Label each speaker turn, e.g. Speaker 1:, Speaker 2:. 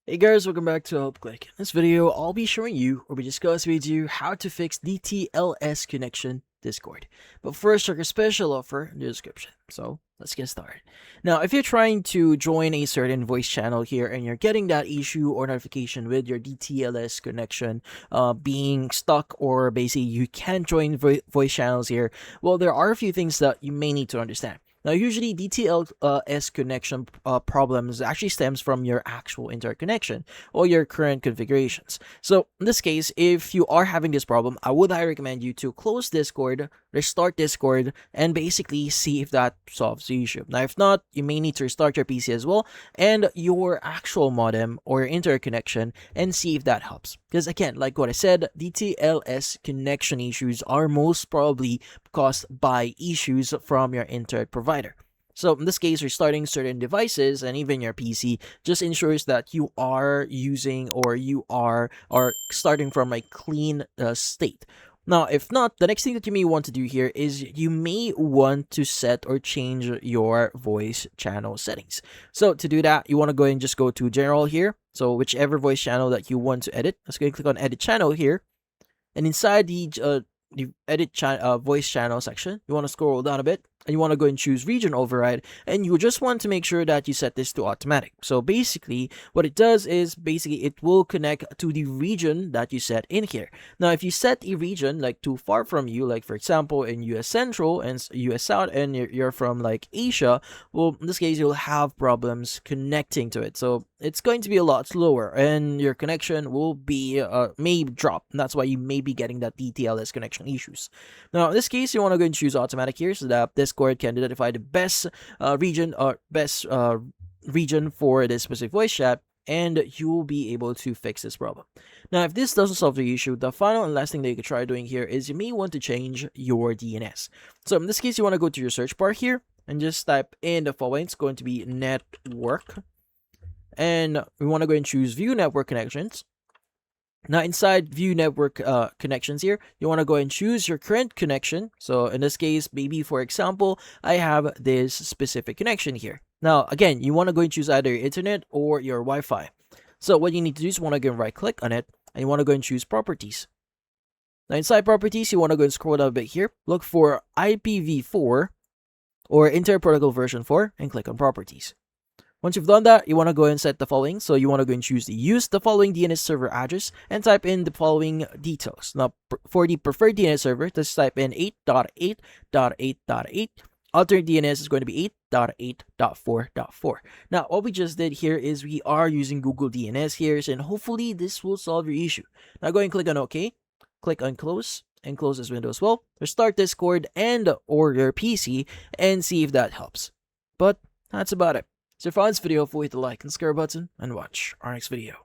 Speaker 1: Hey guys, welcome back to HelpClick. In this video, I'll be showing you or be discussing with you how to fix DTLS connection Discord. But first, check a special offer in the description. So let's get started. Now, if you're trying to join a certain voice channel here and you're getting that issue or notification with your DTLS connection being stuck, or basically you can't join voice channels here, well, there are a few things that you may need to understand. Now, usually DTLS connection problems actually stems from your actual interconnection or your current configurations. So in this case, if you are having this problem, I would highly recommend you to close Discord, restart Discord, and basically see if that solves the issue. Now, if not, you may need to restart your PC as well and your actual modem or interconnection and see if that helps. Because again, like what I said, DTLS connection issues are most probably caused by issues from your internet provider. So in this case, restarting certain devices and even your PC just ensures that you are using or you are starting from a clean state. Now, if not, the next thing that you may want to do here is you may want to set or change your voice channel settings. So to do that, you want to go and just go to General here. So whichever voice channel that you want to edit, let's go and click on Edit Channel here. And inside the edit voice channel section, you want to scroll down a bit and you want to go and choose region override, and you just want to make sure that you set this to automatic. So basically what it does is basically it will connect to the region that you set in here. Now if you set a region like too far from you, like for example in US Central and US South, and you're from like Asia, well in this case you'll have problems connecting to it. So it's going to be a lot slower and your connection will be may drop. And that's why you may be getting that DTLS connection issues. Now in this case you want to go and choose automatic here so that Discord can identify the best region or best region for this specific voice chat, and you will be able to fix this problem. Now, if this doesn't solve the issue, the final and last thing that you can try doing here is you may want to change your DNS. So in this case, you want to go to your search bar here and just type in the following. It's going to be network, and we want to go and choose view network connections. Now inside view network connections here, you want to go and choose your current connection. So in this case, maybe for example, I have this specific connection here. Now again, you want to go and choose either your internet or your Wi-Fi. So what you need to do is you want to go and right click on it and you want to go and choose properties. Now inside properties, you want to go and scroll down a bit here, look for IPv4 or Internet Protocol version 4 and click on properties. Once you've done that, you want to go and set the following. So you want to go and choose use the following DNS server address and type in the following details. Now, for the preferred DNS server, just type in 8.8.8.8. Alternate DNS is going to be 8.8.4.4. Now, what we just did here is we are using Google DNS here, and hopefully this will solve your issue. Now, go and click on OK. Click on close and close this window as well. Restart Discord and or your PC and see if that helps. But that's about it. So if you found this video, hit the like and subscribe button and watch our next video.